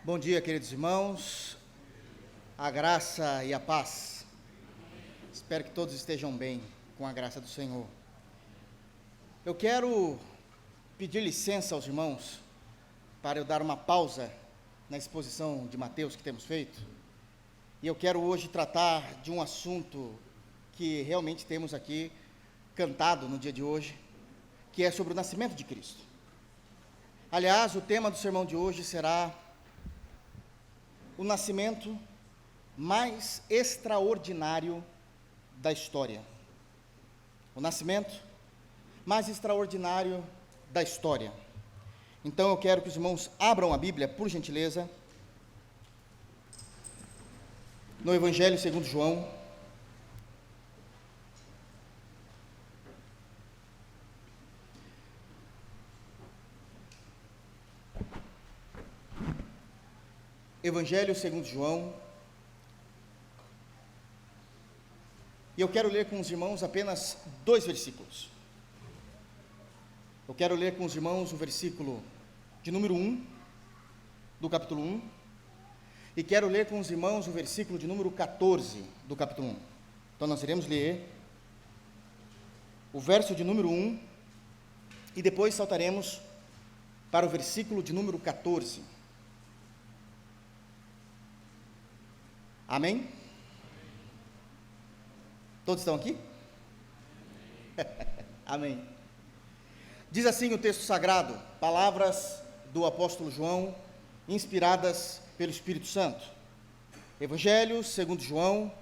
Bom dia, queridos irmãos, a graça e a paz. Espero que todos estejam bem, com a graça do Senhor. Eu quero pedir licença aos irmãos para eu dar uma pausa na exposição de Mateus que temos feito. E eu quero hoje tratar de um assunto que realmente temos aqui cantado no dia de hoje, que é sobre o nascimento de Cristo. Aliás, o tema do sermão de hoje será o nascimento mais extraordinário da história. O nascimento mais extraordinário da história. Então eu quero que os irmãos abram a Bíblia, por gentileza, no Evangelho segundo João. Evangelho segundo João. E eu quero ler com os irmãos apenas 2 versículos. Eu quero ler com os irmãos o versículo de número 1, do capítulo 1, e quero ler com os irmãos o versículo de número 14, do capítulo 1. Então nós iremos ler o verso de número 1, e depois saltaremos para o versículo de número 14. Amém? Todos estão aqui? Amém. Diz assim o texto sagrado, palavras do apóstolo João, inspiradas pelo Espírito Santo. Evangelho segundo João,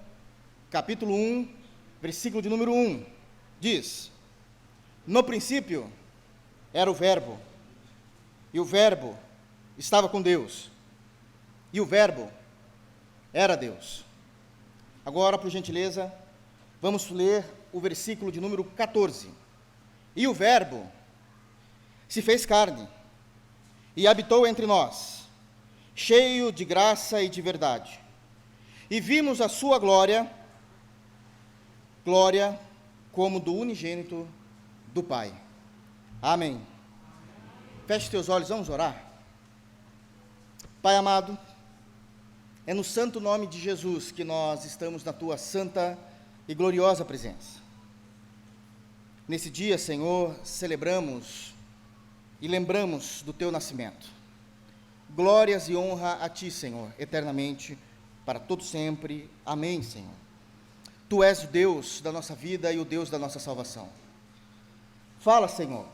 capítulo 1, versículo de número 1, diz: No princípio era o Verbo, e o Verbo estava com Deus, e o Verbo era Deus. Agora, por gentileza, vamos ler o versículo de número 14. E o Verbo se fez carne e habitou entre nós, cheio de graça e de verdade. E vimos a sua glória, glória como do unigênito do Pai. Amém. Feche teus olhos, vamos orar. Pai amado, é no santo nome de Jesus que nós estamos na tua santa e gloriosa presença. Nesse dia, Senhor, celebramos e lembramos do teu nascimento. Glórias e honra a ti, Senhor, eternamente, para todo sempre. Amém, Senhor. Tu és o Deus da nossa vida e o Deus da nossa salvação. Fala, Senhor,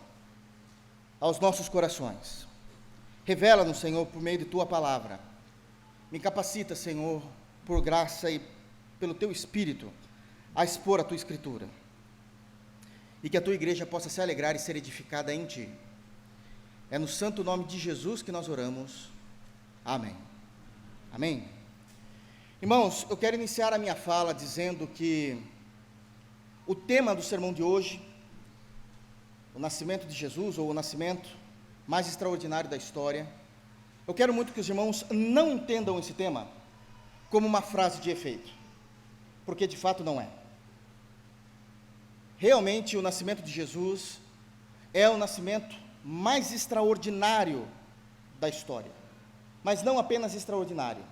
aos nossos corações. Revela-nos, Senhor, por meio de tua palavra. Me capacita, Senhor, por graça e pelo teu Espírito, a expor a tua Escritura. E que a tua igreja possa se alegrar e ser edificada em ti. É no santo nome de Jesus que nós oramos. Amém. Amém. Irmãos, eu quero iniciar a minha fala dizendo que o tema do sermão de hoje, o nascimento de Jesus, ou o nascimento mais extraordinário da história, eu quero muito que os irmãos não entendam esse tema como uma frase de efeito, porque de fato não é. Realmente o nascimento de Jesus é o nascimento mais extraordinário da história, mas não apenas extraordinário.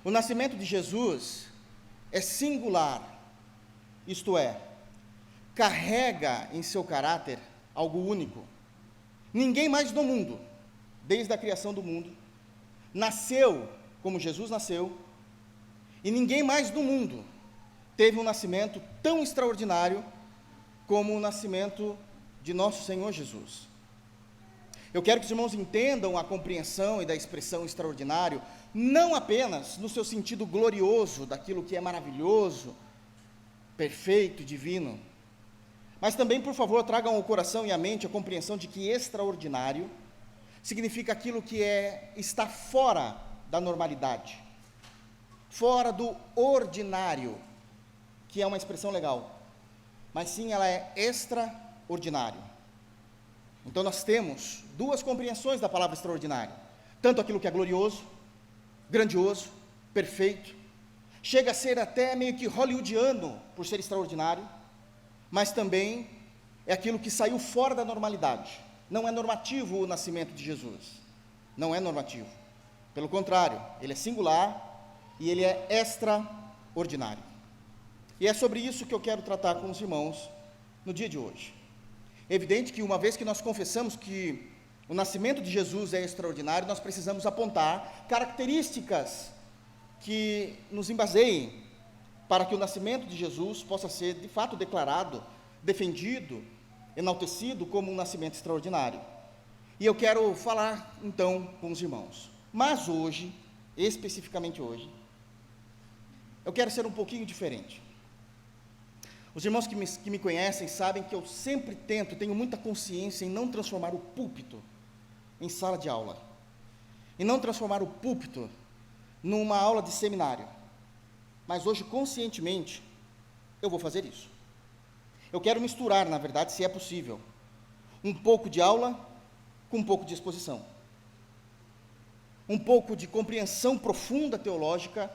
O nascimento de Jesus é singular, isto é, carrega em seu caráter algo único. Ninguém mais no mundo, desde a criação do mundo, nasceu como Jesus nasceu, e ninguém mais no mundo teve um nascimento tão extraordinário como o nascimento de nosso Senhor Jesus. Eu quero que os irmãos entendam a compreensão e da expressão extraordinário, não apenas no seu sentido glorioso, daquilo que é maravilhoso, perfeito, divino, mas também, por favor, tragam ao coração e à mente a compreensão de que extraordinário significa aquilo que está fora da normalidade, fora do ordinário, que é uma expressão legal, mas sim ela é extraordinário. Então nós temos 2 compreensões da palavra extraordinário, tanto aquilo que é glorioso, grandioso, perfeito, chega a ser até meio que hollywoodiano por ser extraordinário, mas também é aquilo que saiu fora da normalidade. Não é normativo o nascimento de Jesus, não é normativo. Pelo contrário, ele é singular e ele é extraordinário. E é sobre isso que eu quero tratar com os irmãos no dia de hoje. É evidente que uma vez que nós confessamos que o nascimento de Jesus é extraordinário, nós precisamos apontar características que nos embaseiem para que o nascimento de Jesus possa ser de fato declarado, defendido, enaltecido como um nascimento extraordinário. E eu quero falar então com os irmãos. Mas hoje, especificamente hoje, eu quero ser um pouquinho diferente. Os irmãos que me conhecem sabem que eu sempre tenho muita consciência em não transformar o púlpito em sala de aula, e não transformar o púlpito numa aula de seminário. Mas hoje, conscientemente, eu vou fazer isso. Eu quero misturar, na verdade, se é possível, um pouco de aula com um pouco de exposição. Um pouco de compreensão profunda teológica,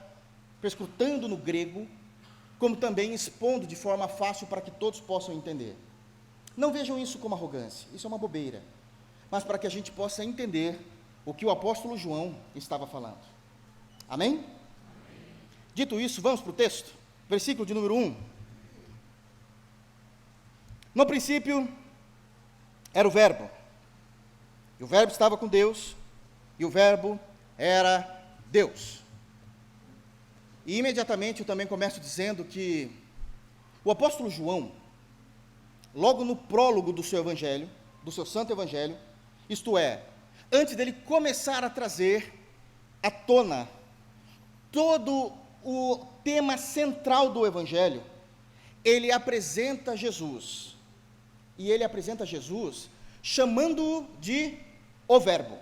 perscrutando no grego, como também expondo de forma fácil para que todos possam entender. Não vejam isso como arrogância, isso é uma bobeira, mas para que a gente possa entender o que o apóstolo João estava falando. Amém? Dito isso, vamos para o texto, versículo de número 1. No princípio era o Verbo, e o Verbo estava com Deus, e o Verbo era Deus. E imediatamente eu também começo dizendo que o apóstolo João, logo no prólogo do seu evangelho, do seu santo evangelho, isto é, antes dele começar a trazer à tona todo o tema central do evangelho, ele apresenta Jesus. E ele apresenta Jesus chamando-o de o Verbo.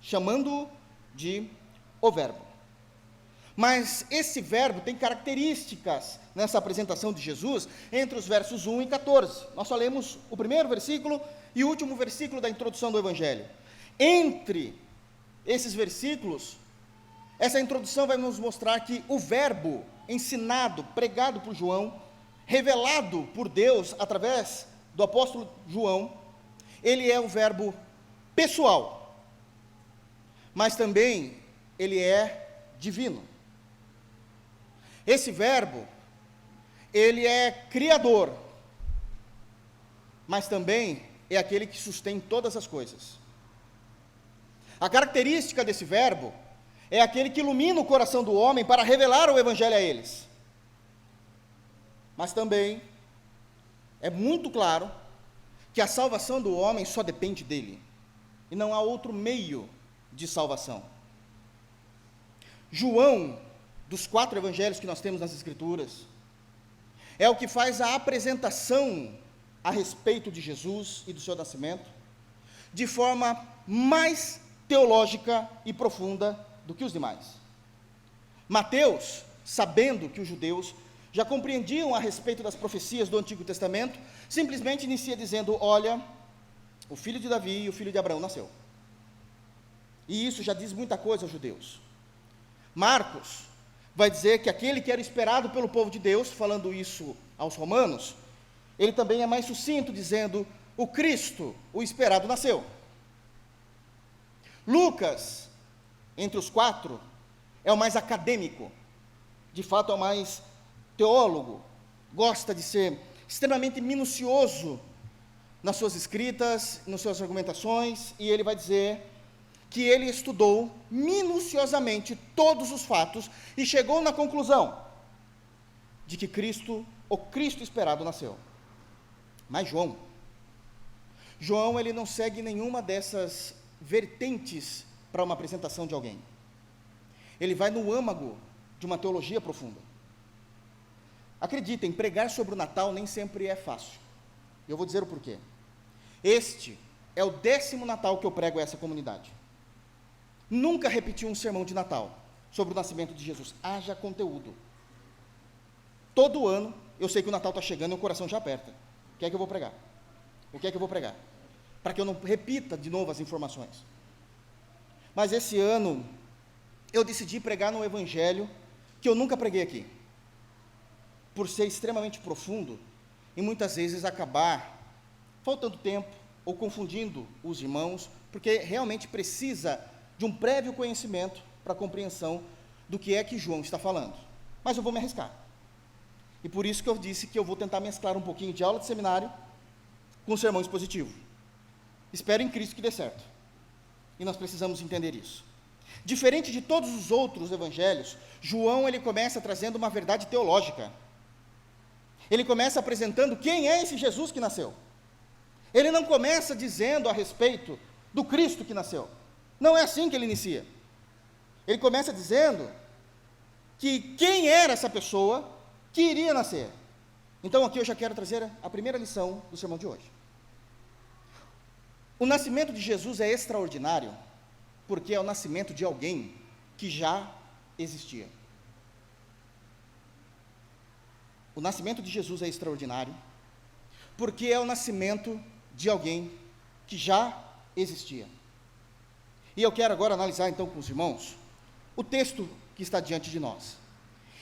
Chamando-o de o Verbo. Mas esse verbo tem características nessa apresentação de Jesus entre os versos 1 e 14. Nós só lemos o primeiro versículo e o último versículo da introdução do Evangelho. Entre esses versículos, essa introdução vai nos mostrar que o verbo ensinado, pregado por João, revelado por Deus através do apóstolo João, ele é um verbo pessoal, mas também ele é divino. Esse verbo, ele é criador, mas também é aquele que sustém todas as coisas. A característica desse verbo é aquele que ilumina o coração do homem para revelar o evangelho a eles. Mas também é muito claro que a salvação do homem só depende dele, e não há outro meio de salvação. João, dos 4 evangelhos que nós temos nas Escrituras, é o que faz a apresentação a respeito de Jesus e do seu nascimento, de forma mais teológica e profunda do que os demais. Mateus, sabendo que os judeus já compreendiam a respeito das profecias do Antigo Testamento, simplesmente inicia dizendo: olha, o filho de Davi e o filho de Abraão nasceu. E isso já diz muita coisa aos judeus. Marcos vai dizer que aquele que era esperado pelo povo de Deus, falando isso aos romanos, ele também é mais sucinto, dizendo: o Cristo, o esperado, nasceu. Lucas, entre os 4, é o mais acadêmico, de fato é o mais teólogo, gosta de ser extremamente minucioso nas suas escritas, nas suas argumentações, e ele vai dizer que ele estudou minuciosamente todos os fatos e chegou na conclusão de que Cristo, o Cristo esperado, nasceu. Mas João ele não segue nenhuma dessas vertentes para uma apresentação de alguém. Ele vai no âmago de uma teologia profunda. Acreditem, pregar sobre o Natal nem sempre é fácil. Eu vou dizer o porquê. Este é o 10º Natal que eu prego a essa comunidade. Nunca repeti um sermão de Natal sobre o nascimento de Jesus. Haja conteúdo. Todo ano, eu sei que o Natal está chegando e o coração já aperta. O que é que eu vou pregar? O que é que eu vou pregar? Para que eu não repita de novo as informações. Mas esse ano, eu decidi pregar no Evangelho que eu nunca preguei aqui. Por ser extremamente profundo e muitas vezes acabar faltando tempo ou confundindo os irmãos, porque realmente precisa de um prévio conhecimento para a compreensão do que é que João está falando. Mas eu vou me arriscar. E por isso que eu disse que eu vou tentar mesclar um pouquinho de aula de seminário com sermão expositivo. Espero em Cristo que dê certo. E nós precisamos entender isso. Diferente de todos os outros evangelhos, João ele começa trazendo uma verdade teológica. Ele começa apresentando quem é esse Jesus que nasceu. Ele não começa dizendo a respeito do Cristo que nasceu. Não é assim que ele inicia. Ele começa dizendo que quem era essa pessoa que iria nascer. Então aqui eu já quero trazer a primeira lição do sermão de hoje. O nascimento de Jesus é extraordinário, porque é o nascimento de alguém que já existia. O nascimento de Jesus é extraordinário, porque é o nascimento de alguém que já existia. E eu quero agora analisar então com os irmãos o texto que está diante de nós.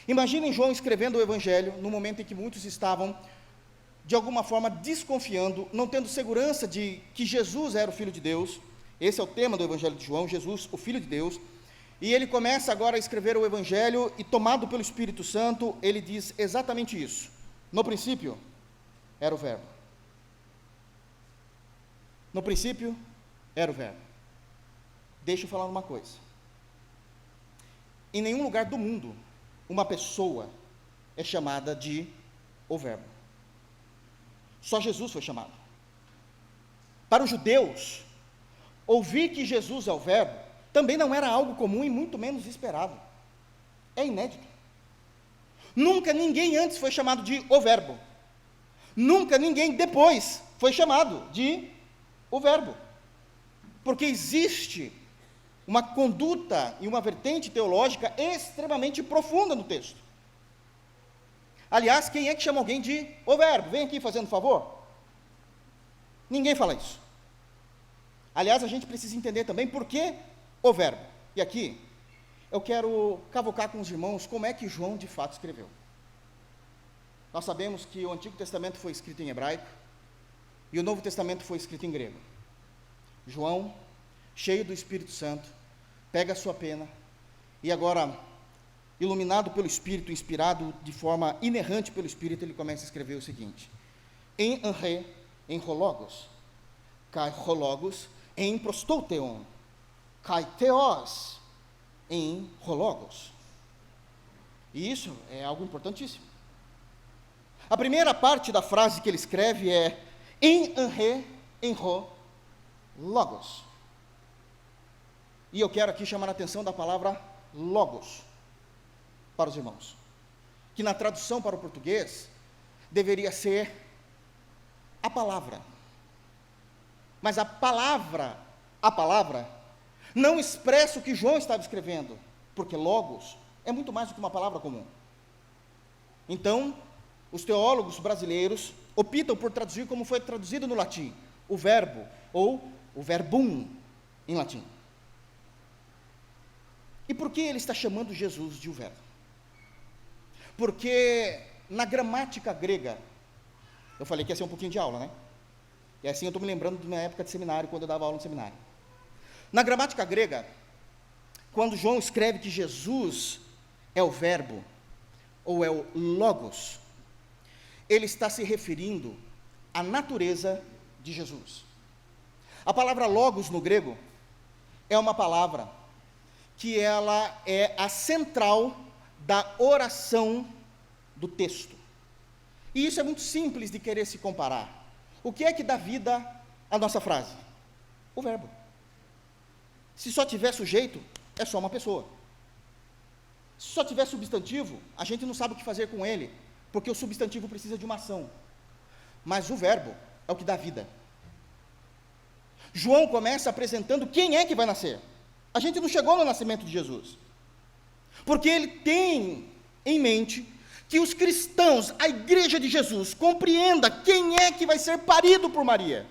Imaginem João escrevendo o Evangelho no momento em que muitos estavam, de alguma forma, desconfiando, não tendo segurança de que Jesus era o Filho de Deus. Esse é o tema do Evangelho de João, Jesus, o Filho de Deus. E ele começa agora a escrever o Evangelho e, tomado pelo Espírito Santo, ele diz exatamente isso. No princípio, era o Verbo. No princípio, era o Verbo. Deixa eu falar uma coisa. Em nenhum lugar do mundo, uma pessoa é chamada de o Verbo. Só Jesus foi chamado. Para os judeus, ouvir que Jesus é o Verbo também não era algo comum e muito menos esperado. É inédito. Nunca ninguém antes foi chamado de o Verbo. Nunca ninguém depois foi chamado de o Verbo. Porque existe uma conduta e uma vertente teológica extremamente profunda no texto. Aliás, quem é que chama alguém de o Verbo? Vem aqui fazendo favor. Ninguém fala isso. Aliás, a gente precisa entender também por que o Verbo. E aqui, eu quero cavocar com os irmãos como é que João de fato escreveu. Nós sabemos que o Antigo Testamento foi escrito em hebraico e o Novo Testamento foi escrito em grego. João, cheio do Espírito Santo, pega a sua pena e agora, iluminado pelo Espírito, inspirado de forma inerrante pelo Espírito, ele começa a escrever o seguinte: em anre, em hologos, kai hologos, em prostouteon, kai theos, em hologos. E isso é algo importantíssimo. A primeira parte da frase que ele escreve é em anre, em logos. E eu quero aqui chamar a atenção da palavra logos para os irmãos, que na tradução para o português deveria ser a palavra. Mas a palavra não expressa o que João estava escrevendo, porque logos é muito mais do que uma palavra comum. Então, os teólogos brasileiros optam por traduzir como foi traduzido no latim, o verbo, ou o verbum, em latim. E por que ele está chamando Jesus de o Verbo? Porque na gramática grega, eu falei que ia ser um pouquinho de aula, né? E assim eu estou me lembrando de uma época de seminário, quando eu dava aula no seminário. Na gramática grega, quando João escreve que Jesus é o Verbo, ou é o Logos, ele está se referindo à natureza de Jesus. A palavra Logos no grego é uma palavra que ela é a central da oração do texto. E isso é muito simples de querer se comparar. O que é que dá vida à nossa frase? O verbo. Se só tiver sujeito, é só uma pessoa. Se só tiver substantivo, a gente não sabe o que fazer com ele, porque o substantivo precisa de uma ação. Mas o verbo é o que dá vida. João começa apresentando quem é que vai nascer. A gente não chegou no nascimento de Jesus, porque ele tem em mente que os cristãos, a igreja de Jesus, compreenda quem é que vai ser parido por Maria.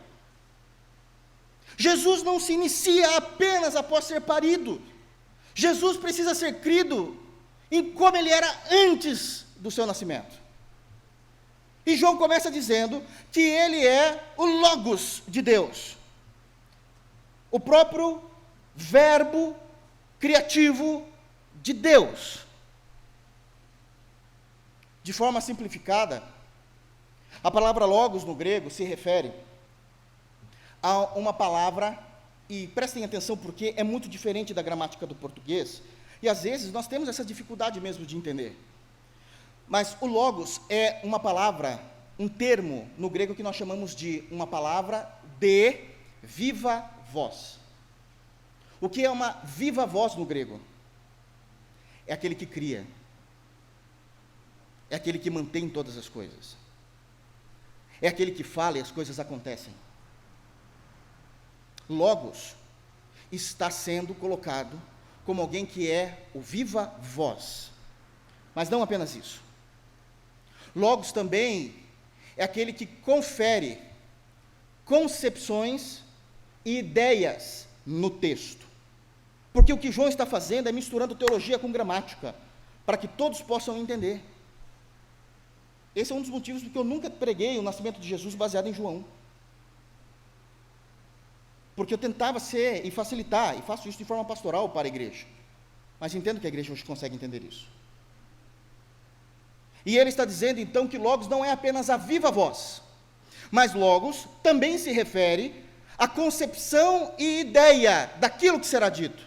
Jesus não se inicia apenas após ser parido. Jesus precisa ser crido em como ele era antes do seu nascimento. E João começa dizendo que ele é o Logos de Deus. O próprio verbo criativo de Deus. De forma simplificada, a palavra logos no grego se refere a uma palavra, e prestem atenção porque é muito diferente da gramática do português, e às vezes nós temos essa dificuldade mesmo de entender. Mas o logos é uma palavra, um termo no grego que nós chamamos de uma palavra de viva voz. O que é uma viva voz no grego? É aquele que cria, é aquele que mantém todas as coisas, é aquele que fala e as coisas acontecem. Logos está sendo colocado como alguém que é o viva voz, mas não apenas isso. Logos também é aquele que confere concepções e ideias no texto. Porque o que João está fazendo é misturando teologia com gramática, para que todos possam entender. Esse é um dos motivos porque eu nunca preguei o nascimento de Jesus baseado em João. Porque eu tentava ser e facilitar, e faço isso de forma pastoral para a igreja. Mas entendo que a igreja hoje consegue entender isso. E ele está dizendo então que logos não é apenas a viva voz, mas logos também se refere à concepção e ideia daquilo que será dito,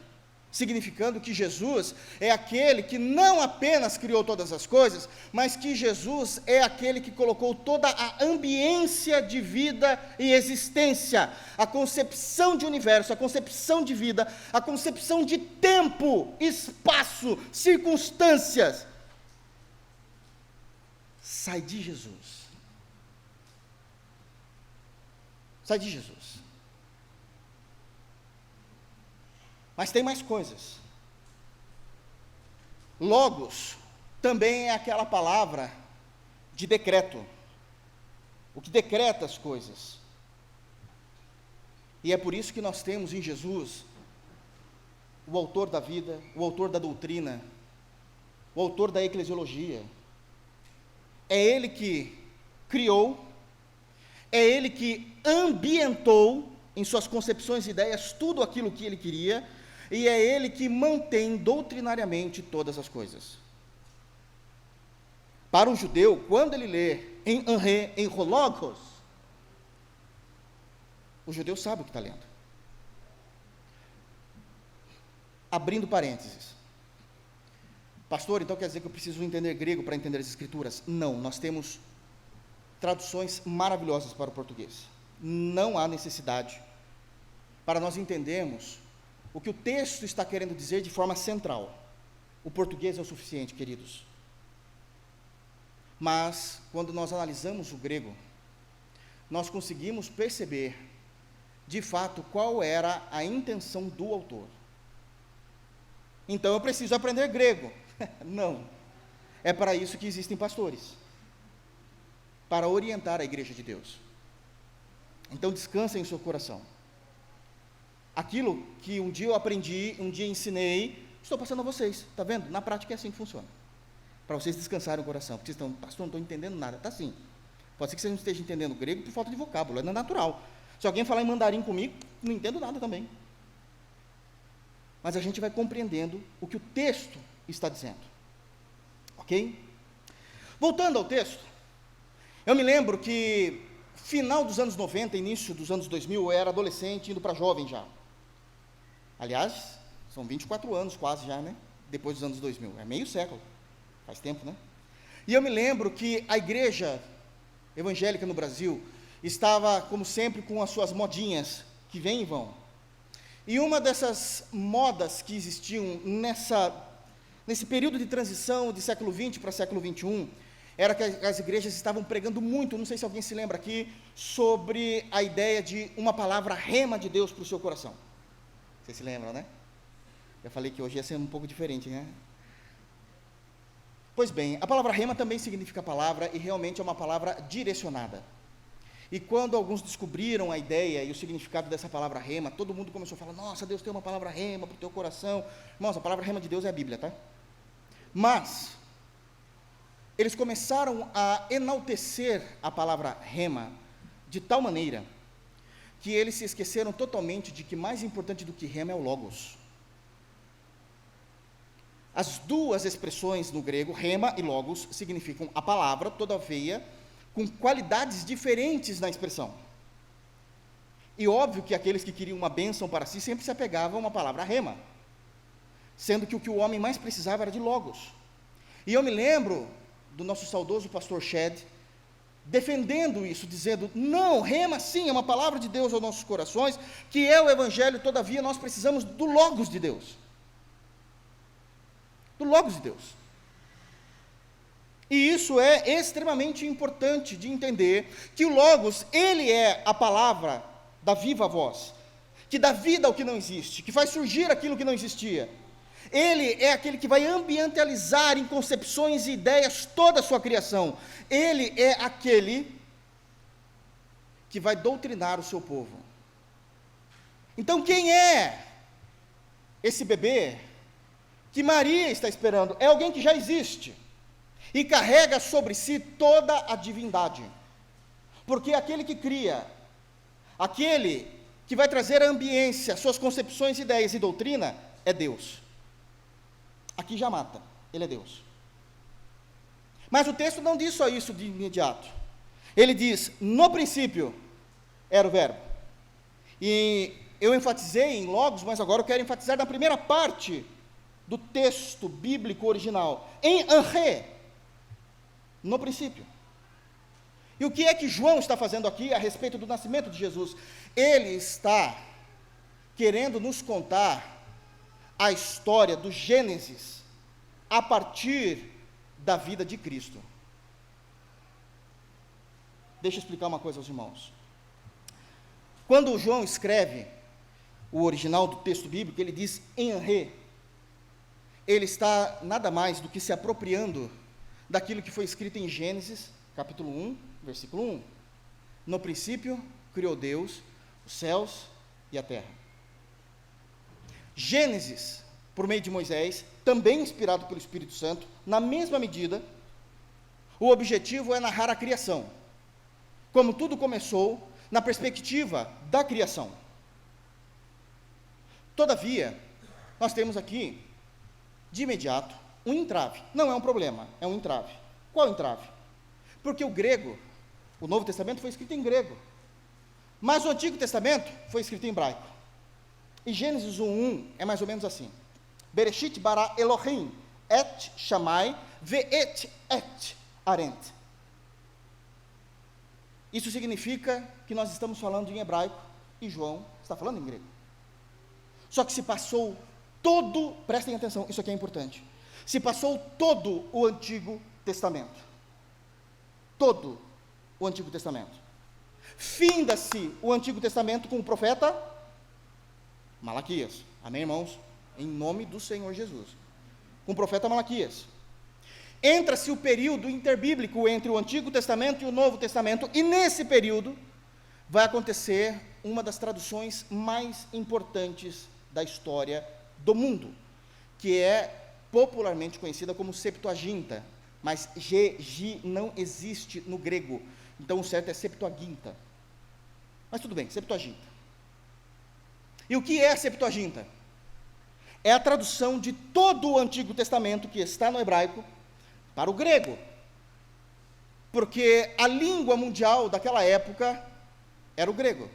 significando que Jesus é aquele que não apenas criou todas as coisas, mas que Jesus é aquele que colocou toda a ambiência de vida e existência, a concepção de universo, a concepção de vida, a concepção de tempo, espaço, circunstâncias, sai de Jesus. Sai de Jesus. Mas tem mais coisas. Logos também é aquela palavra de decreto, o que decreta as coisas. E é por isso que nós temos em Jesus o autor da vida, o autor da doutrina, o autor da eclesiologia. É ele que criou, é ele que ambientou em suas concepções e ideias tudo aquilo que ele queria, e é ele que mantém doutrinariamente todas as coisas. Para um judeu, quando ele lê em Logos, o judeu sabe o que está lendo. Abrindo parênteses. Pastor, então quer dizer que eu preciso entender grego para entender as escrituras? Não, nós temos traduções maravilhosas para o português. Não há necessidade para nós entendermos o que o texto está querendo dizer de forma central. O português é o suficiente, queridos. Mas, quando nós analisamos o grego, nós conseguimos perceber, de fato, qual era a intenção do autor. Então, eu preciso aprender grego. Não. É para isso que existem pastores, para orientar a igreja de Deus. Então, descansa em seu coração. Aquilo que um dia eu aprendi, um dia ensinei, estou passando a vocês. Está vendo? Na prática é assim que funciona. Para vocês descansarem o coração. Porque vocês estão, pastor, não estou entendendo nada. Está sim. Pode ser que você não esteja entendendo grego por falta de vocábulo, não é natural. Se alguém falar em mandarim comigo, não entendo nada também. Mas a gente vai compreendendo o que o texto está dizendo. Ok? Voltando ao texto, eu me lembro que final dos anos 90, início dos anos 2000, eu era adolescente, indo para jovem já. Aliás, são 24 anos quase já, né? Depois dos anos 2000, é meio século, faz tempo, né? E eu me lembro que a igreja evangélica no Brasil estava, como sempre, com as suas modinhas, que vêm e vão. E uma dessas modas que existiam nesse período de transição de século XX para século XXI, era que as igrejas estavam pregando muito, não sei se alguém se lembra aqui, sobre a ideia de uma palavra rema de Deus para o seu coração. Vocês se lembram, né? Eu falei que hoje ia ser um pouco diferente, né? Pois bem, a palavra rema também significa palavra, e realmente é uma palavra direcionada. E quando alguns descobriram a ideia e o significado dessa palavra rema, todo mundo começou a falar, nossa, Deus tem uma palavra rema para o teu coração. Irmãos, a palavra rema de Deus é a Bíblia, tá? Mas eles começaram a enaltecer a palavra rema de tal maneira que eles se esqueceram totalmente de que mais importante do que rema é o logos. As duas expressões no grego, rema e logos, significam a palavra, todavia, com qualidades diferentes na expressão. E óbvio que aqueles que queriam uma bênção para si sempre se apegavam a uma palavra rema, sendo que o homem mais precisava era de logos. E eu me lembro do nosso saudoso pastor Shed, defendendo isso, dizendo, não, rema sim, é uma palavra de Deus aos nossos corações, que é o Evangelho, todavia nós precisamos do logos de Deus. Do logos de Deus. E isso é extremamente importante de entender, que o logos, ele é a palavra da viva voz, que dá vida ao que não existe, que faz surgir aquilo que não existia. Ele é aquele que vai ambientalizar em concepções e ideias toda a sua criação. Ele é aquele que vai doutrinar o seu povo. Então, quem é esse bebê que Maria está esperando? É alguém que já existe e carrega sobre si toda a divindade. Porque aquele que cria, aquele que vai trazer a ambiência, suas concepções, ideias e doutrina, é Deus. Aqui já mata, ele é Deus. Mas o texto não diz só isso de imediato. Ele diz, no princípio era o verbo. E eu enfatizei em logos, mas agora eu quero enfatizar na primeira parte do texto bíblico original, em Anré, no princípio. E o que é que João está fazendo aqui a respeito do nascimento de Jesus? Ele está querendo nos contar a história do Gênesis a partir da vida de Cristo. Deixa eu explicar uma coisa aos irmãos. Quando João escreve o original do texto bíblico, ele diz em Anré, ele está nada mais do que se apropriando daquilo que foi escrito em Gênesis, capítulo 1, versículo 1. No princípio, criou Deus os céus e a terra. Gênesis, por meio de Moisés, também inspirado pelo Espírito Santo, na mesma medida, o objetivo é narrar a criação, como tudo começou na perspectiva da criação. Todavia, nós temos aqui, de imediato, um entrave. Não é um problema, é um entrave. Qual entrave? Porque o grego, o Novo Testamento foi escrito em grego, mas o Antigo Testamento foi escrito em hebraico. E Gênesis 1:1 é mais ou menos assim: Bereshit bara Elohim et Shammai ve'et et arent. Isso significa que nós estamos falando em hebraico e João está falando em grego. Só que se passou todo, prestem atenção, isso aqui é importante, se passou todo o Antigo Testamento. Todo o Antigo Testamento. Finda-se o Antigo Testamento com o profeta Malaquias. Amém, irmãos? Em nome do Senhor Jesus. Com o profeta Malaquias. Entra-se o período interbíblico entre o Antigo Testamento e o Novo Testamento, e nesse período vai acontecer uma das traduções mais importantes da história do mundo, que é popularmente conhecida como Septuaginta, mas G não existe no grego, então o certo é Septuaginta. Mas tudo bem, Septuaginta. E o que é a Septuaginta? É a tradução de todo o Antigo Testamento que está no hebraico para o grego, porque a língua mundial daquela época era o grego.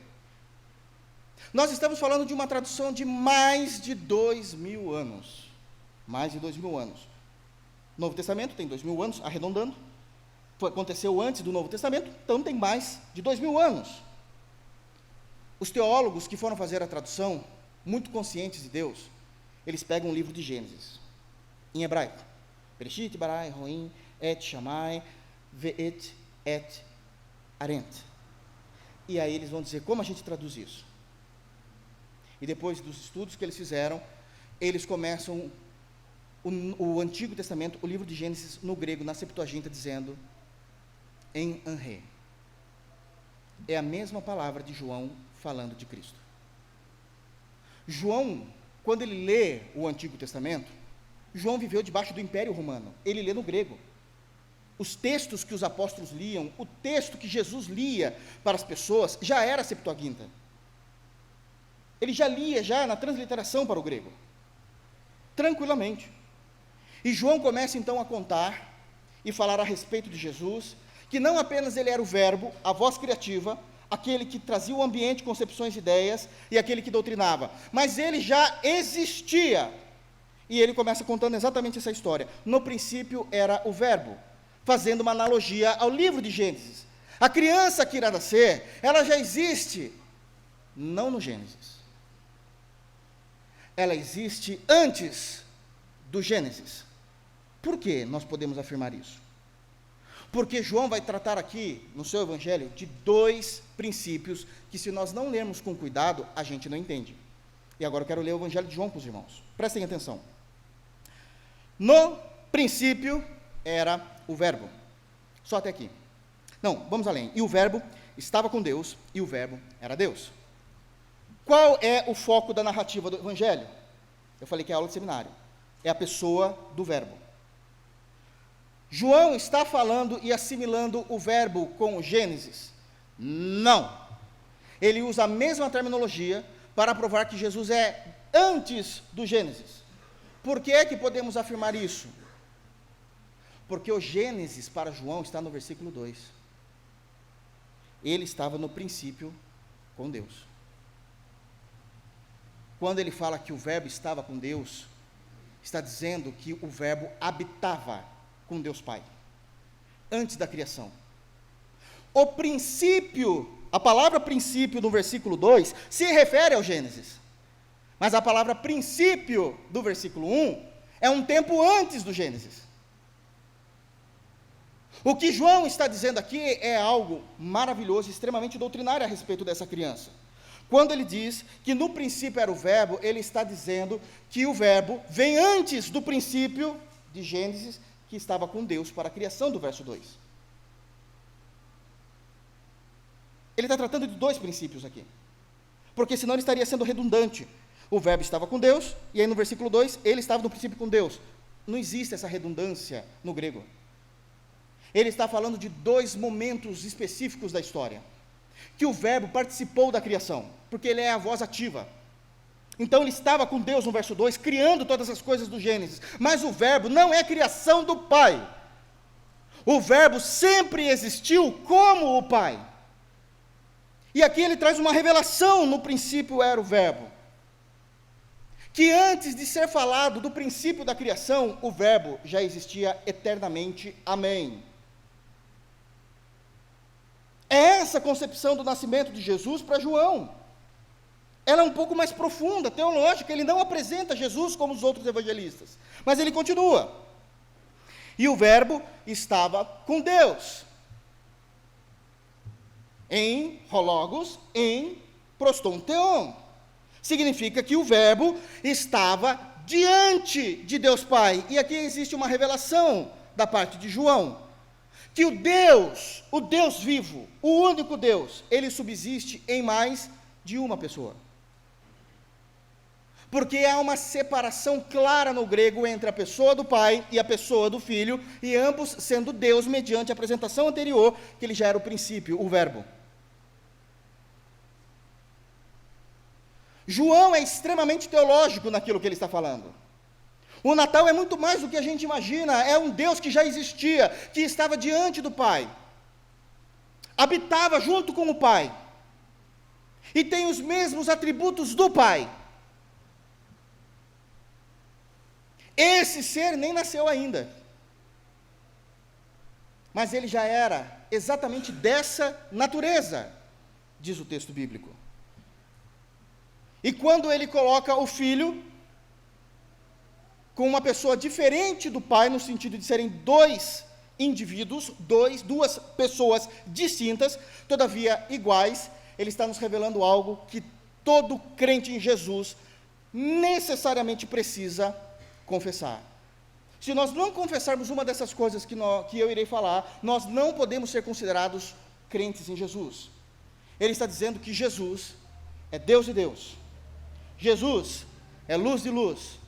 Nós estamos falando de uma tradução de mais de 2000 anos. Mais de 2000 anos. O Novo Testamento tem 2000 anos, arredondando. Aconteceu antes do Novo Testamento, então tem mais de 2000 anos. Os teólogos que foram fazer a tradução, muito conscientes de Deus, eles pegam o livro de Gênesis, em hebraico. Bereshit bara Elohim et Shammai ve'et et arent. E aí eles vão dizer, como a gente traduz isso? E depois dos estudos que eles fizeram, eles começam o Antigo Testamento, o livro de Gênesis, no grego, na Septuaginta, dizendo, em Anré. É a mesma palavra de João falando de Cristo. João, quando ele lê o Antigo Testamento, João viveu debaixo do Império Romano, ele lê no grego. Os textos que os apóstolos liam, o texto que Jesus lia para as pessoas, já era a Septuaginta. Ele já lia, já na transliteração para o grego. Tranquilamente. E João começa então a contar e falar a respeito de Jesus, que não apenas ele era o verbo, a voz criativa, aquele que trazia o ambiente, concepções, ideias, e aquele que doutrinava, mas ele já existia. E ele começa contando exatamente essa história. No princípio era o verbo, fazendo uma analogia ao livro de Gênesis. A criança que irá nascer, ela já existe, não no Gênesis. Ela existe antes do Gênesis. Por que nós podemos afirmar isso? Porque João vai tratar aqui, no seu evangelho, de dois princípios que, se nós não lermos com cuidado, a gente não entende. E agora eu quero ler o evangelho de João com os irmãos. Prestem atenção. No princípio era o verbo. Só até aqui. Não, vamos além. E o verbo estava com Deus, e o verbo era Deus. Qual é o foco da narrativa do evangelho? Eu falei que é aula de seminário. É a pessoa do verbo. João está falando e assimilando o verbo com o Gênesis? Não. Ele usa a mesma terminologia para provar que Jesus é antes do Gênesis. Por que é que podemos afirmar isso? Porque o Gênesis para João está no versículo 2. Ele estava no princípio com Deus. Quando ele fala que o verbo estava com Deus, está dizendo que o verbo habitava com Deus Pai, antes da criação. O princípio, a palavra princípio no versículo 2, se refere ao Gênesis, mas a palavra princípio do versículo 1, é um tempo antes do Gênesis. O que João está dizendo aqui é algo maravilhoso, extremamente doutrinário a respeito dessa criança. Quando ele diz que no princípio era o verbo, ele está dizendo que o verbo vem antes do princípio de Gênesis, que estava com Deus para a criação do verso 2. Ele está tratando de dois princípios aqui, porque senão ele estaria sendo redundante. O verbo estava com Deus, e aí no versículo 2, ele estava no princípio com Deus. Não existe essa redundância no grego. Ele está falando de dois momentos específicos da história, que o verbo participou da criação, porque ele é a voz ativa. Então ele estava com Deus no verso 2, criando todas as coisas do Gênesis, mas o verbo não é criação do Pai. O verbo sempre existiu como o Pai. E aqui ele traz uma revelação: no princípio era o verbo. Que antes de ser falado do princípio da criação, o verbo já existia eternamente. Amém. É essa a concepção do nascimento de Jesus para João. Ela é um pouco mais profunda, teológica. Ele não apresenta Jesus como os outros evangelistas, mas ele continua. E o verbo estava com Deus. Em hologos, em prostonteon. Significa que o verbo estava diante de Deus Pai. E aqui existe uma revelação da parte de João, que o Deus vivo, o único Deus, ele subsiste em mais de uma pessoa. Porque há uma separação clara no grego entre a pessoa do Pai e a pessoa do Filho, e ambos sendo Deus mediante a apresentação anterior, que ele já era o princípio, o verbo. João é extremamente teológico naquilo que ele está falando. O Natal é muito mais do que a gente imagina, é um Deus que já existia, que estava diante do Pai, habitava junto com o Pai, e tem os mesmos atributos do Pai. Esse ser nem nasceu ainda, mas ele já era exatamente dessa natureza, diz o texto bíblico. E quando ele coloca o Filho com uma pessoa diferente do Pai, no sentido de serem dois indivíduos, duas pessoas distintas, todavia iguais, ele está nos revelando algo que todo crente em Jesus necessariamente precisa confessar. Se nós não confessarmos uma dessas coisas que eu irei falar, nós não podemos ser considerados crentes em Jesus. Ele está dizendo que Jesus é Deus de Deus, Jesus é luz de luz,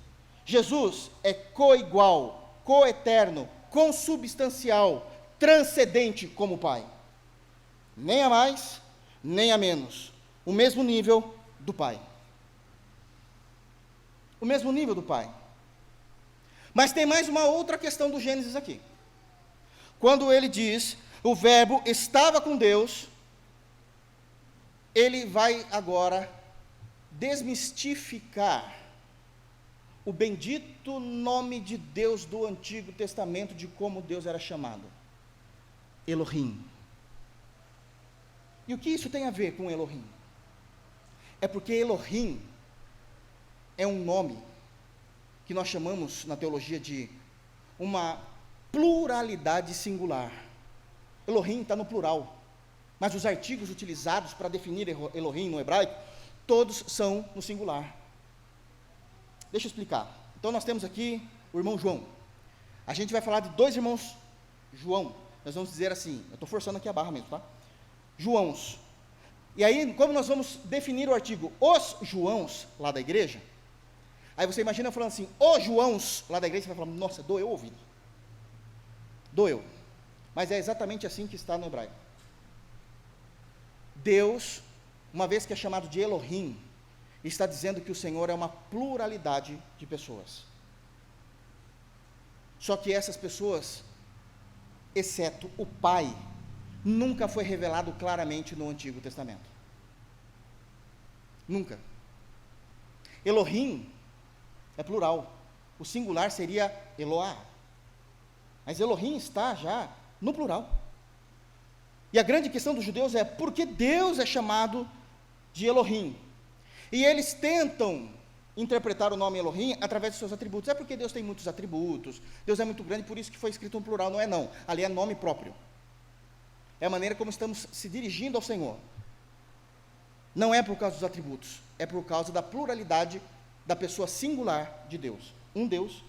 Jesus é coigual, coeterno, consubstancial, transcendente como o Pai. Nem a mais, nem a menos. O mesmo nível do Pai. o mesmo nível do Pai. Mas tem mais uma outra questão do Gênesis aqui. Quando ele diz, o verbo estava com Deus, ele vai agora desmistificar o bendito nome de Deus do Antigo Testamento, de como Deus era chamado. Elohim. E o que isso tem a ver com Elohim? É porque Elohim é um nome que nós chamamos na teologia de uma pluralidade singular. Elohim está no plural, mas os artigos utilizados para definir Elohim no hebraico, todos são no singular. Deixa eu explicar. Então nós temos aqui o irmão João. A gente vai falar de dois irmãos João. Nós vamos dizer assim, eu estou forçando aqui a barra mesmo, tá? Joãos. E aí, como nós vamos definir o artigo os Joãos, lá da igreja, aí você imagina eu falando assim, os Joãos, lá da igreja, você vai falar, nossa, doeu o ouvido. Doeu. Mas é exatamente assim que está no hebraico. Deus, uma vez que é chamado de Elohim, está dizendo que o Senhor é uma pluralidade de pessoas. Só que essas pessoas, exceto o Pai, nunca foi revelado claramente no Antigo Testamento. Nunca. Elohim é plural. O singular seria Eloá. Mas Elohim está já no plural. E a grande questão dos judeus é, por que Deus é chamado de Elohim? E eles tentam interpretar o nome Elohim através de seus atributos. É porque Deus tem muitos atributos, Deus é muito grande, por isso que foi escrito no plural. Não é não, ali é nome próprio. É a maneira como estamos se dirigindo ao Senhor. Não é por causa dos atributos, é por causa da pluralidade da pessoa singular de Deus. Um Deus,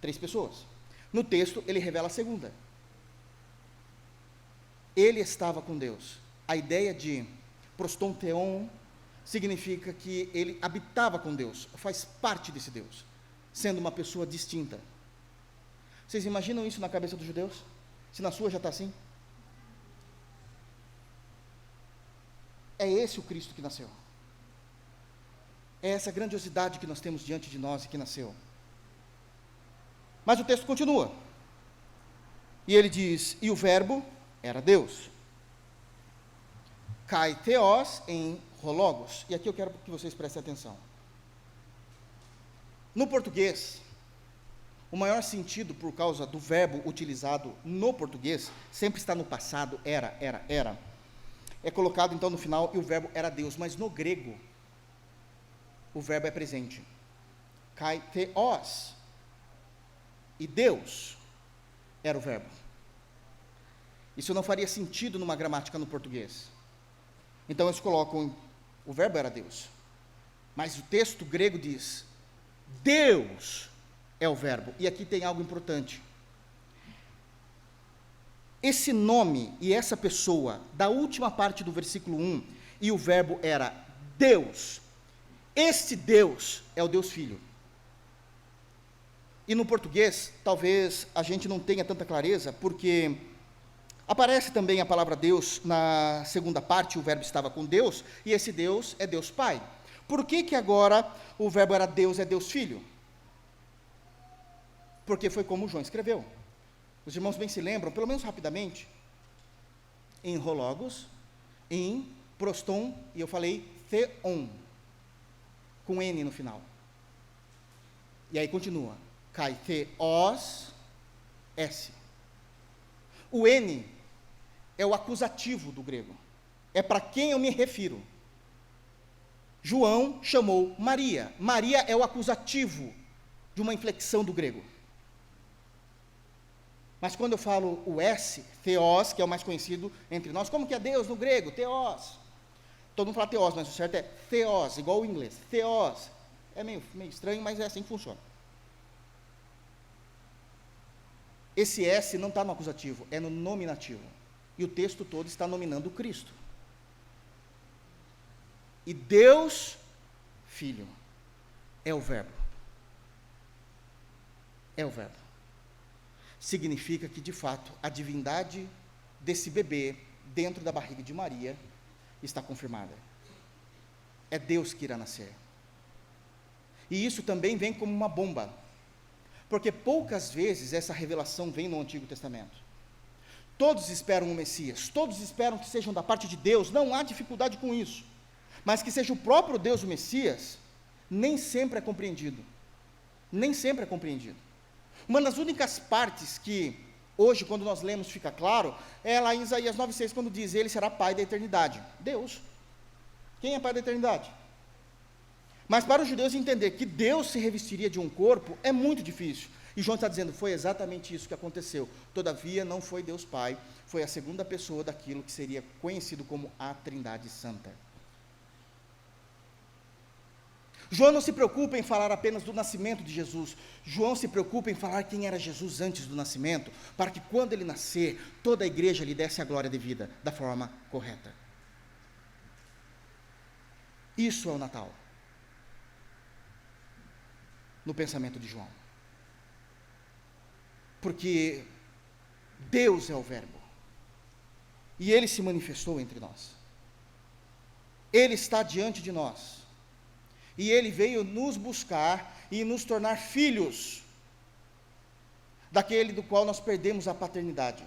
três pessoas. No texto, ele revela a segunda. Ele estava com Deus. A ideia de prostonteon significa que ele habitava com Deus, faz parte desse Deus, sendo uma pessoa distinta. Vocês imaginam isso na cabeça dos judeus? Se na sua já está assim? É esse o Cristo que nasceu. É essa grandiosidade que nós temos diante de nós e que nasceu. Mas o texto continua. E ele diz, e o verbo era Deus. Kai theos em hologos. E aqui eu quero que vocês prestem atenção. No português, o maior sentido por causa do verbo utilizado no português, sempre está no passado, era. É colocado então no final, e o verbo era Deus. Mas no grego, o verbo é presente. Kai theos. E Deus era o verbo. Isso não faria sentido numa gramática no português. Então eles colocam, o verbo era Deus. Mas o texto grego diz, Deus é o verbo. E aqui tem algo importante. Esse nome e essa pessoa, da última parte do versículo 1, e o verbo era Deus. Este Deus é o Deus Filho. E no português, talvez a gente não tenha tanta clareza, porque aparece também a palavra Deus na segunda parte, o verbo estava com Deus, e esse Deus é Deus Pai. Por que agora o verbo era Deus, é Deus Filho? Porque foi como João escreveu. Os irmãos bem se lembram, pelo menos rapidamente, em hologos, em proston, e eu falei theon, com N no final. E aí continua, kai theos, S. O N é o acusativo do grego. É para quem eu me refiro. João chamou Maria. Maria é o acusativo de uma inflexão do grego. Mas quando eu falo o S, theos, que é o mais conhecido entre nós, como que é Deus no grego? Theos. Todo mundo fala theos, mas o certo é theos, igual o inglês. Theos. É meio estranho, mas é assim que funciona. Esse S não está no acusativo, é no nominativo. E o texto todo está nominando Cristo. E Deus, Filho, é o verbo. É o verbo. Significa que, de fato, a divindade desse bebê, dentro da barriga de Maria, está confirmada. É Deus que irá nascer. E isso também vem como uma bomba, porque poucas vezes essa revelação vem no Antigo Testamento. Todos esperam um Messias, todos esperam que sejam da parte de Deus, não há dificuldade com isso, mas que seja o próprio Deus o Messias, nem sempre é compreendido, nem sempre é compreendido. Uma das únicas partes que hoje, quando nós lemos, fica claro, é lá em Isaías 9,6, quando diz, ele será pai da eternidade. Deus. Quem é pai da eternidade? Mas para os judeus entender que Deus se revestiria de um corpo, é muito difícil. E João está dizendo, foi exatamente isso que aconteceu. Todavia, não foi Deus Pai, foi a segunda pessoa daquilo que seria conhecido como a Trindade Santa. João não se preocupa em falar apenas do nascimento de Jesus. João se preocupa em falar quem era Jesus antes do nascimento, para que quando ele nascer, toda a igreja lhe desse a glória devida, da forma correta. Isso é o Natal, no pensamento de João. Porque Deus é o Verbo, e Ele se manifestou entre nós. Ele está diante de nós, e Ele veio nos buscar e nos tornar filhos daquele do qual nós perdemos a paternidade.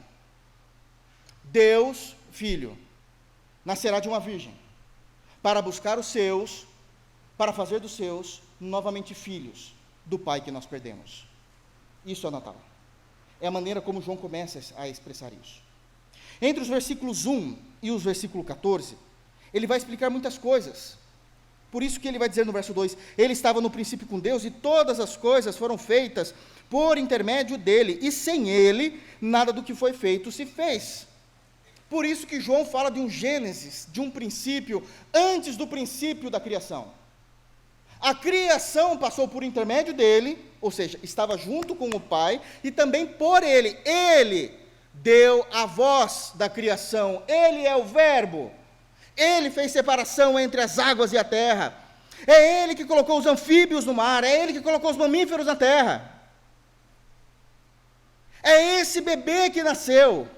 Deus, Filho, nascerá de uma virgem, para buscar os seus, para fazer dos seus novamente filhos do Pai que nós perdemos. Isso é o Natal. É a maneira como João começa a expressar isso. Entre os versículos 1 e os versículos 14, ele vai explicar muitas coisas. Por isso que ele vai dizer no verso 2, ele estava no princípio com Deus, e todas as coisas foram feitas por intermédio dele, e sem ele, nada do que foi feito se fez. Por isso que João fala de um Gênesis, de um princípio, antes do princípio da criação. A criação passou por intermédio dele, ou seja, estava junto com o Pai, e também por ele. Ele deu a voz da criação, ele é o Verbo. Ele fez separação entre as águas e a terra. É ele que colocou os anfíbios no mar, é ele que colocou os mamíferos na terra. É esse bebê que nasceu,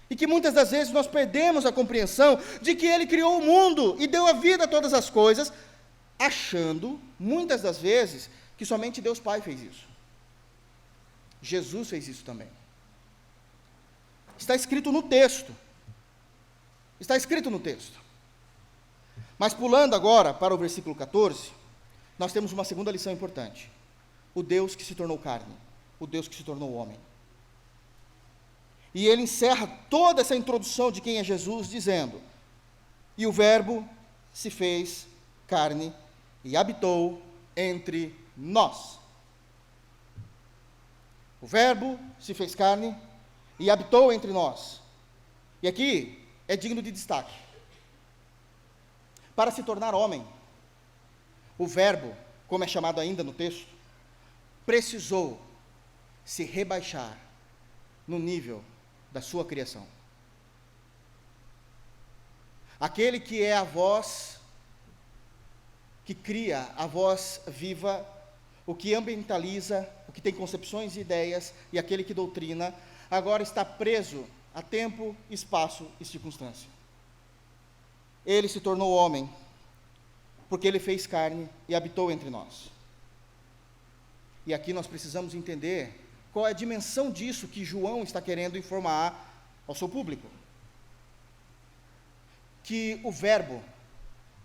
e que muitas das vezes nós perdemos a compreensão de que ele criou o mundo e deu a vida a todas as coisas, achando, muitas das vezes, que somente Deus Pai fez isso. Jesus fez isso também. Está escrito no texto. Está escrito no texto. Mas pulando agora para o versículo 14, nós temos uma segunda lição importante. O Deus que se tornou carne, o Deus que se tornou homem. E ele encerra toda essa introdução de quem é Jesus, dizendo, e o Verbo se fez carne e habitou entre nós. O Verbo se fez carne e habitou entre nós. E aqui é digno de destaque. Para se tornar homem, o Verbo, como é chamado ainda no texto, precisou se rebaixar no nível da sua criação. Aquele que é a voz que cria, a voz viva, o que ambientaliza, o que tem concepções e ideias, e aquele que doutrina, agora está preso a tempo, espaço e circunstância. Ele se tornou homem, porque ele fez carne e habitou entre nós. E aqui nós precisamos entender qual é a dimensão disso que João está querendo informar ao seu público. Que o Verbo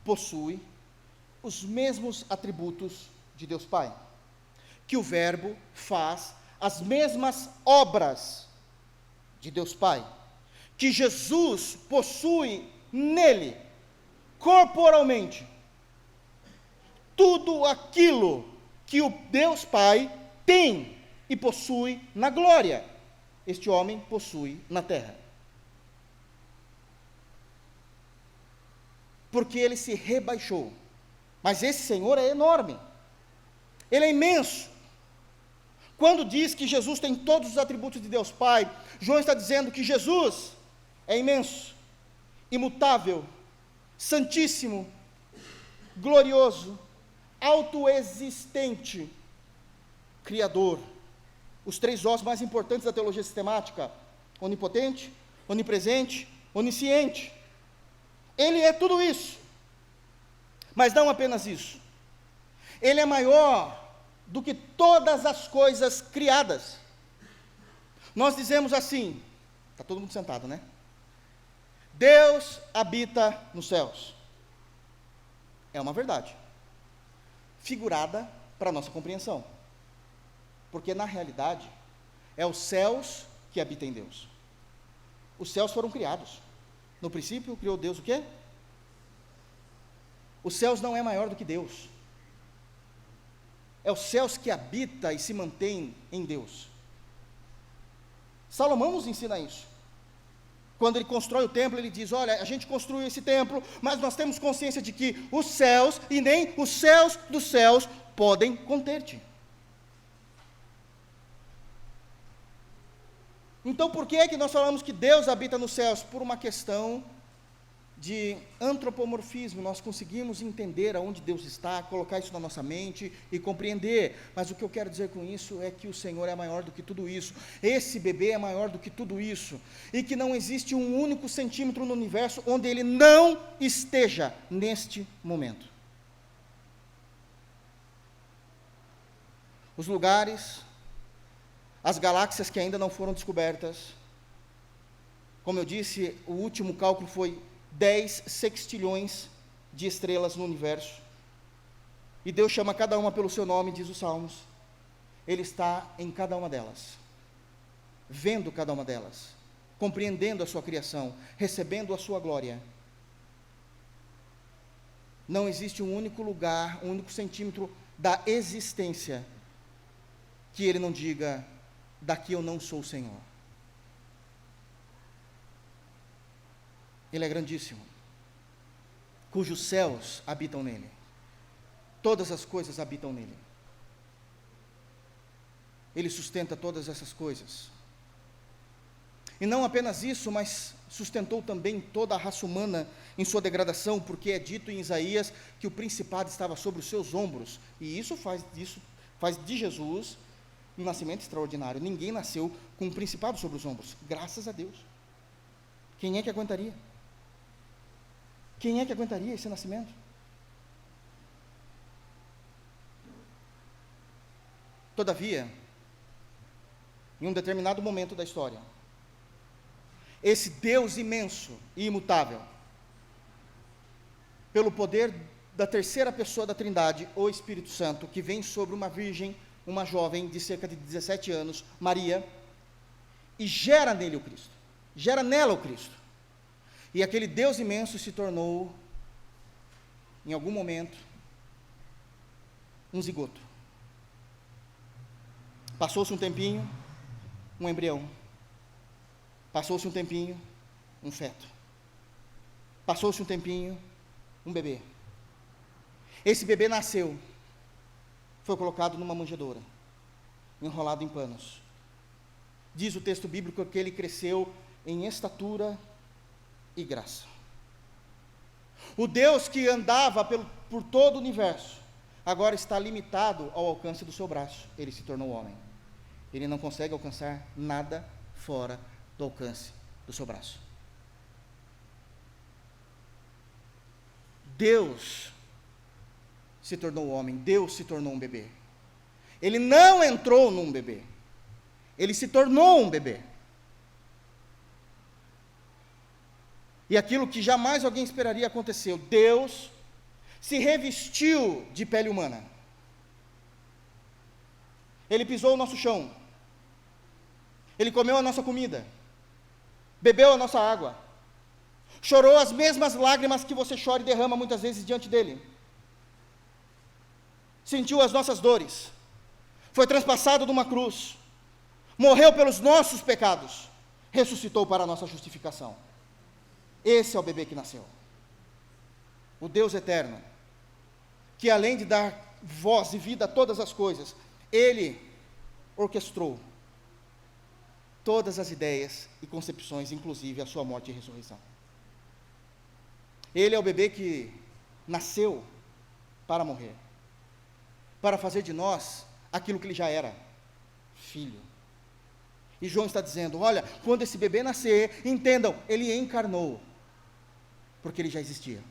possui os mesmos atributos de Deus Pai. Que o Verbo faz as mesmas obras de Deus Pai. Que Jesus possui nele, corporalmente, tudo aquilo que o Deus Pai tem e possui na glória, este homem possui na terra. Porque ele se rebaixou. Mas esse Senhor é enorme. Ele é imenso. Quando diz que Jesus tem todos os atributos de Deus Pai, João está dizendo que Jesus é imenso, imutável, santíssimo, glorioso, autoexistente, criador. Os três Os mais importantes da teologia sistemática: onipotente, onipresente, onisciente. Ele é tudo isso. Mas não apenas isso. Ele é maior do que todas as coisas criadas. Nós dizemos assim, está todo mundo sentado, né? Deus habita nos céus. É uma verdade, figurada para a nossa compreensão, porque na realidade, é os céus que habitam em Deus. Os céus foram criados. No princípio, criou Deus o quê? Os céus não é maior do que Deus. É os céus que habita e se mantém em Deus. Salomão nos ensina isso. Quando ele constrói o templo, ele diz, olha, a gente construiu esse templo, mas nós temos consciência de que os céus, e nem os céus dos céus, podem conter-te. Então, por que é que nós falamos que Deus habita nos céus? Por uma questão de antropomorfismo. Nós conseguimos entender aonde Deus está, colocar isso na nossa mente e compreender. Mas o que eu quero dizer com isso é que o Senhor é maior do que tudo isso. Esse bebê é maior do que tudo isso. E que não existe um único centímetro no universo onde ele não esteja neste momento. Os lugares, as galáxias que ainda não foram descobertas. Como eu disse, o último cálculo foi 10 sextilhões de estrelas no universo. E Deus chama cada uma pelo seu nome, diz os Salmos. Ele está em cada uma delas, vendo cada uma delas, compreendendo a sua criação, recebendo a sua glória. Não existe um único lugar, um único centímetro da existência que ele não diga, daqui eu não sou o Senhor. Ele é grandíssimo, cujos céus habitam nele, todas as coisas habitam nele. Ele sustenta todas essas coisas. E não apenas isso, mas sustentou também toda a raça humana em sua degradação, porque é dito em Isaías que o principado estava sobre os seus ombros, e isso faz de Jesus um nascimento extraordinário. Ninguém nasceu com um principado sobre os ombros, graças a Deus. Quem é que aguentaria? Quem é que aguentaria esse nascimento? Todavia, em um determinado momento da história, esse Deus imenso e imutável, pelo poder da terceira pessoa da Trindade, o Espírito Santo, que vem sobre uma virgem, uma jovem de cerca de 17 anos, Maria, e gera nele o Cristo, gera nela o Cristo. E aquele Deus imenso se tornou, em algum momento, um zigoto. Passou-se um tempinho, um embrião. Passou-se um tempinho, um feto. Passou-se um tempinho, um bebê. Esse bebê nasceu, foi colocado numa manjedoura, enrolado em panos. Diz o texto bíblico que ele cresceu em estatura e graça. O Deus que andava por todo o universo, agora está limitado ao alcance do seu braço. Ele se tornou homem. Ele não consegue alcançar nada fora do alcance do seu braço. Deus se tornou homem, Deus se tornou um bebê. Ele não entrou num bebê, ele se tornou um bebê. E aquilo que jamais alguém esperaria aconteceu. Deus se revestiu de pele humana. Ele pisou o nosso chão. Ele comeu a nossa comida. Bebeu a nossa água. Chorou as mesmas lágrimas que você chora e derrama muitas vezes diante dele. Sentiu as nossas dores. Foi transpassado numa cruz. Morreu pelos nossos pecados. Ressuscitou para a nossa justificação. Esse é o bebê que nasceu. O Deus eterno, que além de dar voz e vida a todas as coisas, Ele orquestrou todas as ideias e concepções, inclusive a sua morte e ressurreição. Ele é o bebê que nasceu para morrer, para fazer de nós aquilo que ele já era, filho. E João está dizendo, olha, quando esse bebê nascer, entendam, ele encarnou, porque ele já existia.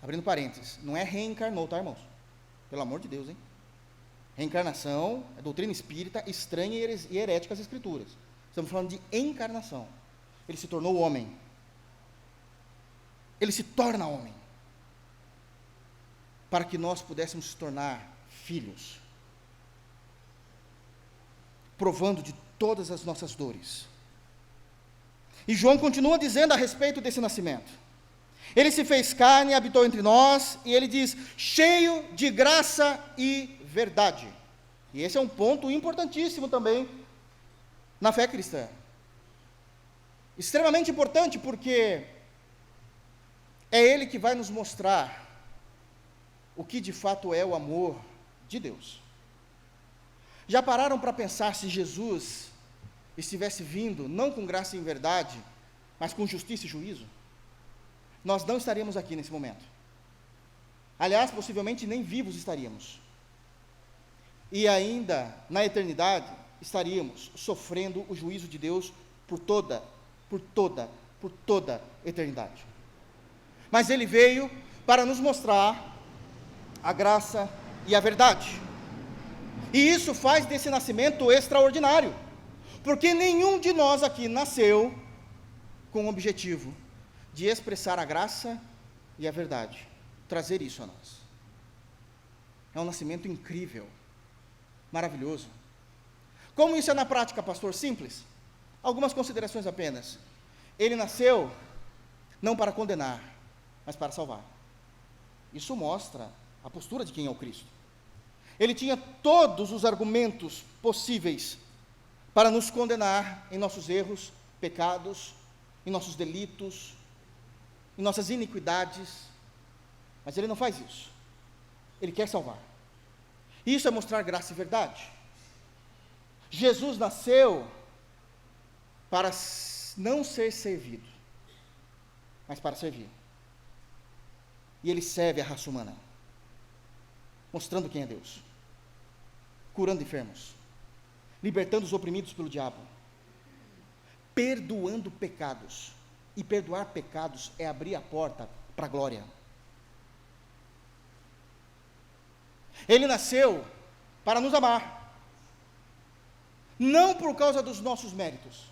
abrindo parênteses, não é reencarnou, tá, irmãos? Pelo amor de Deus, hein? Reencarnação é doutrina espírita estranha e herética às Escrituras. Estamos falando de encarnação. Ele se tornou homem. Ele se torna homem. Para que nós pudéssemos se tornar filhos. Provando de todas as nossas dores. E João continua dizendo a respeito desse nascimento. Ele se fez carne, habitou entre nós, e ele diz, cheio de graça e verdade. E esse é um ponto importantíssimo também na fé cristã. Extremamente importante, porque é ele que vai nos mostrar o que de fato é o amor de Deus. Já pararam para pensar se Jesus estivesse vindo, não com graça e verdade, mas com justiça e juízo? Nós não estaríamos aqui nesse momento. Aliás, possivelmente nem vivos estaríamos. E ainda, na eternidade, estaríamos sofrendo o juízo de Deus por toda eternidade. Mas ele veio para nos mostrar a graça e a verdade. E isso faz desse nascimento extraordinário, porque nenhum de nós aqui nasceu com o objetivo de expressar a graça e a verdade, trazer isso a nós. É um nascimento incrível, maravilhoso. Como isso é na prática, pastor? Simples. Algumas considerações apenas. Ele nasceu não para condenar, mas para salvar. Isso mostra a postura de quem é o Cristo. Ele tinha todos os argumentos possíveis para nos condenar em nossos erros, pecados, em nossos delitos, em nossas iniquidades, mas ele não faz isso. Ele quer salvar. Isso é mostrar graça e verdade. Jesus nasceu para não ser servido, mas para servir. E ele serve a raça humana, mostrando quem é Deus, curando enfermos, libertando os oprimidos pelo diabo, perdoando pecados. E perdoar pecados é abrir a porta para a glória. Ele nasceu para nos amar, não por causa dos nossos méritos,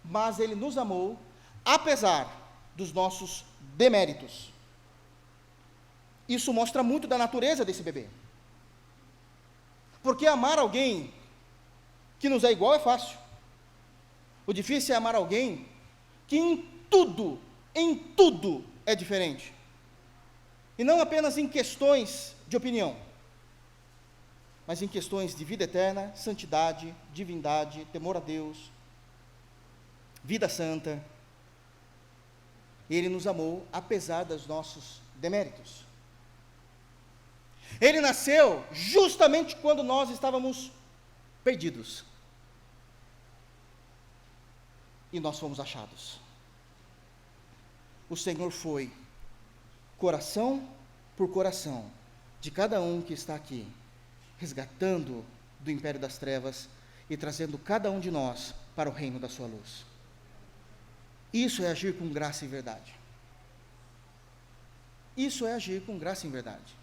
mas ele nos amou apesar dos nossos deméritos. Isso mostra muito da natureza desse bebê. Porque amar alguém que nos é igual é fácil. O difícil é amar alguém que em tudo é diferente. E não apenas em questões de opinião, mas em questões de vida eterna, santidade, divindade, temor a Deus, vida santa. Ele nos amou apesar dos nossos deméritos. Ele nasceu justamente quando nós estávamos perdidos. E nós fomos achados. O Senhor foi, coração por coração, de cada um que está aqui, resgatando do império das trevas e trazendo cada um de nós para o reino da sua luz. Isso é agir com graça e verdade. Isso é agir com graça e verdade.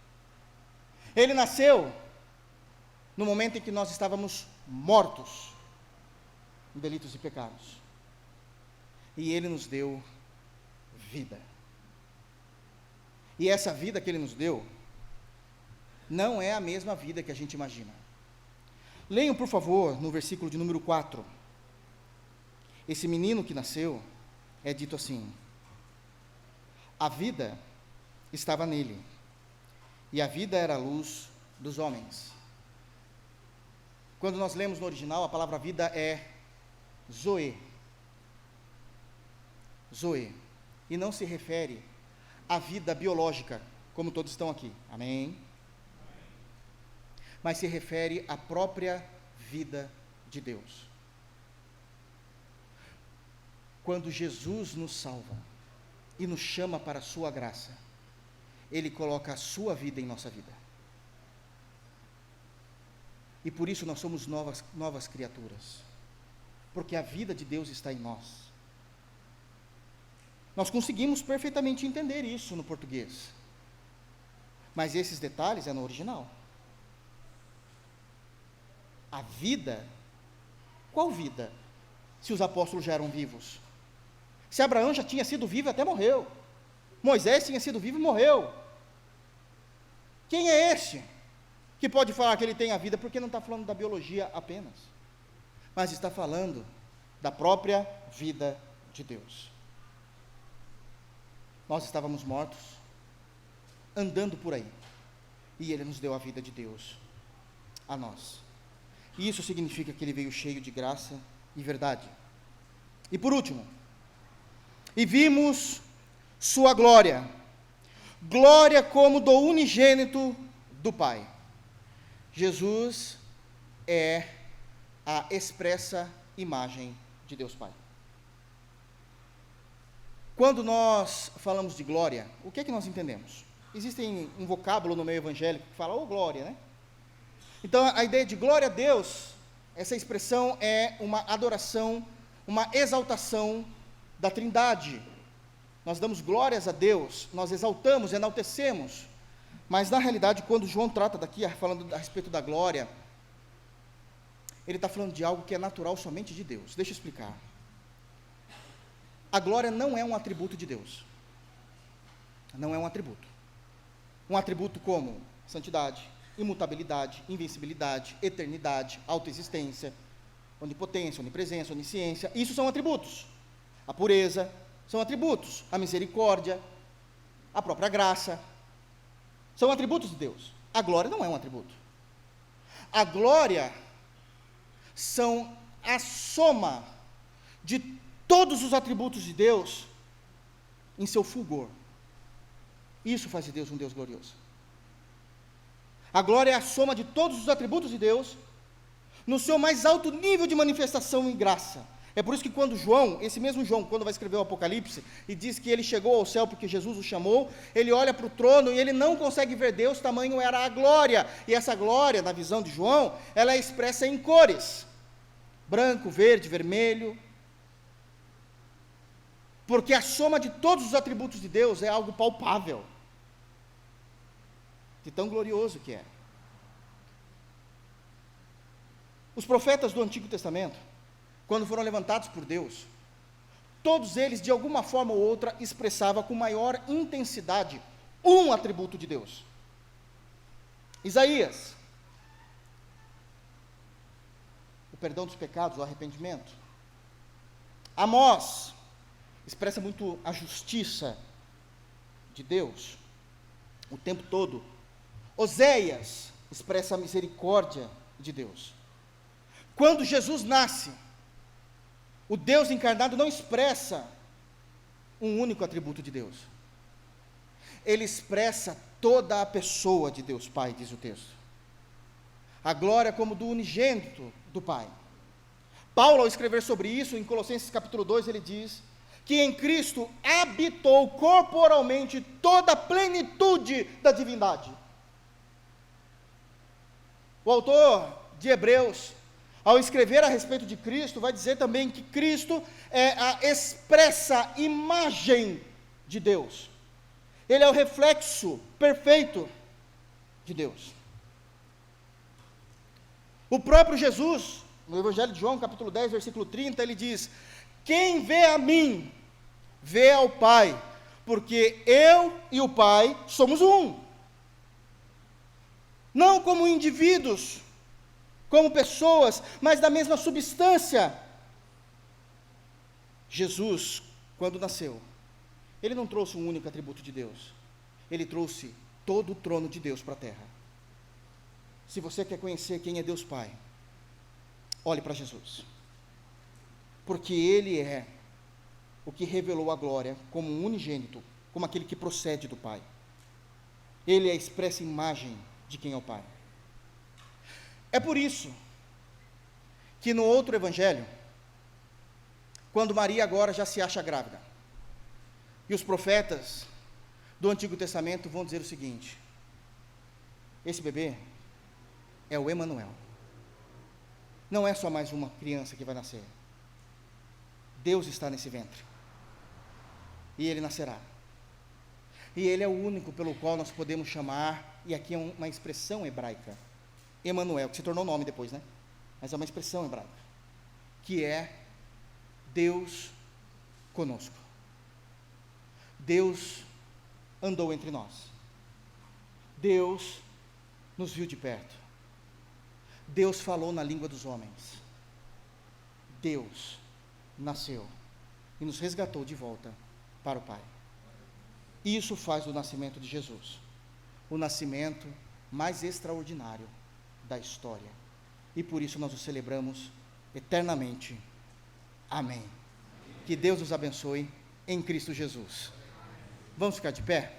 Ele nasceu no momento em que nós estávamos mortos em delitos e pecados. E ele nos deu vida. E essa vida que ele nos deu não é a mesma vida que a gente imagina. Leiam, por favor, no versículo de número 4. Esse menino que nasceu é dito assim: a vida estava nele, e a vida era a luz dos homens. Quando nós lemos no original, a palavra vida é Zoe. Zoe. E não se refere à vida biológica, como todos estão aqui. Amém? Mas se refere à própria vida de Deus. Quando Jesus nos salva e nos chama para a sua graça, Ele coloca a sua vida em nossa vida. E por isso nós somos novas criaturas. Porque a vida de Deus está em nós. Nós conseguimos perfeitamente entender isso no português. Mas esses detalhes é no original. A vida, qual vida? Se os apóstolos já eram vivos. Se Abraão já tinha sido vivo e até morreu. Moisés tinha sido vivo e morreu. Quem é este que pode falar que ele tem a vida? Porque não está falando da biologia apenas, mas está falando da própria vida de Deus. Nós estávamos mortos, andando por aí, e Ele nos deu a vida de Deus a nós. E isso significa que Ele veio cheio de graça e verdade. E por último, e vimos sua glória, glória como do unigênito do Pai. Jesus é a expressa imagem de Deus Pai. Quando nós falamos de glória, o que é que nós entendemos? Existe um vocábulo no meio evangélico que fala, glória, né? Então, a ideia de glória a Deus, essa expressão é uma adoração, uma exaltação da Trindade. Nós damos glórias a Deus, nós exaltamos, enaltecemos, mas na realidade, quando João trata daqui, falando a respeito da glória, ele está falando de algo que é natural somente de Deus. Deixa eu explicar. A glória não é um atributo de Deus. Não é um atributo. Um atributo como santidade, imutabilidade, invencibilidade, eternidade, autoexistência, onipotência, onipresença, onisciência, isso são atributos. A pureza são atributos. A misericórdia, a própria graça, são atributos de Deus. A glória não é um atributo. A glória são a soma de todos os atributos de Deus em seu fulgor. Isso faz de Deus um Deus glorioso. A glória é a soma de todos os atributos de Deus no seu mais alto nível de manifestação em graça. É por isso que quando João, esse mesmo João, quando vai escrever o Apocalipse, e diz que ele chegou ao céu porque Jesus o chamou, ele olha para o trono e ele não consegue ver Deus, tamanho era a glória. E essa glória, na visão de João, ela é expressa em cores. Branco, verde, vermelho. Porque a soma de todos os atributos de Deus é algo palpável. De tão glorioso que é. Os profetas do Antigo Testamento, quando foram levantados por Deus, todos eles, de alguma forma ou outra, expressavam com maior intensidade um atributo de Deus. Isaías, o perdão dos pecados, o arrependimento. Amós, expressa muito a justiça de Deus, o tempo todo. Oséias, expressa a misericórdia de Deus. Quando Jesus nasce, o Deus encarnado não expressa um único atributo de Deus. Ele expressa toda a pessoa de Deus Pai, diz o texto. A glória como do unigênito do Pai. Paulo, ao escrever sobre isso, em Colossenses capítulo 2, ele diz que em Cristo habitou corporalmente toda a plenitude da divindade. O autor de Hebreus, ao escrever a respeito de Cristo, vai dizer também que Cristo é a expressa imagem de Deus. Ele é o reflexo perfeito de Deus. O próprio Jesus, no Evangelho de João, capítulo 10, versículo 30, ele diz: quem vê a mim, vê ao Pai, porque eu e o Pai somos um. Não como indivíduos, como pessoas, mas da mesma substância. Jesus, quando nasceu, ele não trouxe um único atributo de Deus, ele trouxe todo o trono de Deus para a terra. Se você quer conhecer quem é Deus Pai, olhe para Jesus, porque Ele é o que revelou a glória como um unigênito, como aquele que procede do Pai. Ele é a expressa imagem de quem é o Pai. É por isso que no outro evangelho, quando Maria agora já se acha grávida, e os profetas do Antigo Testamento vão dizer o seguinte: esse bebê é o Emanuel. Não é só mais uma criança que vai nascer. Deus está nesse ventre. e ele nascerá. E ele é o único pelo qual nós podemos chamar, e aqui é uma expressão hebraica, Emanuel, que se tornou nome depois, né? Mas é uma expressão hebraica, que é Deus conosco. Deus andou entre nós. Deus nos viu de perto. Deus falou na língua dos homens. Deus nasceu e nos resgatou de volta para o Pai. Isso faz do nascimento de Jesus o nascimento mais extraordinário da história. E por isso nós o celebramos eternamente. Amém. Que Deus nos abençoe em Cristo Jesus. Vamos ficar de pé?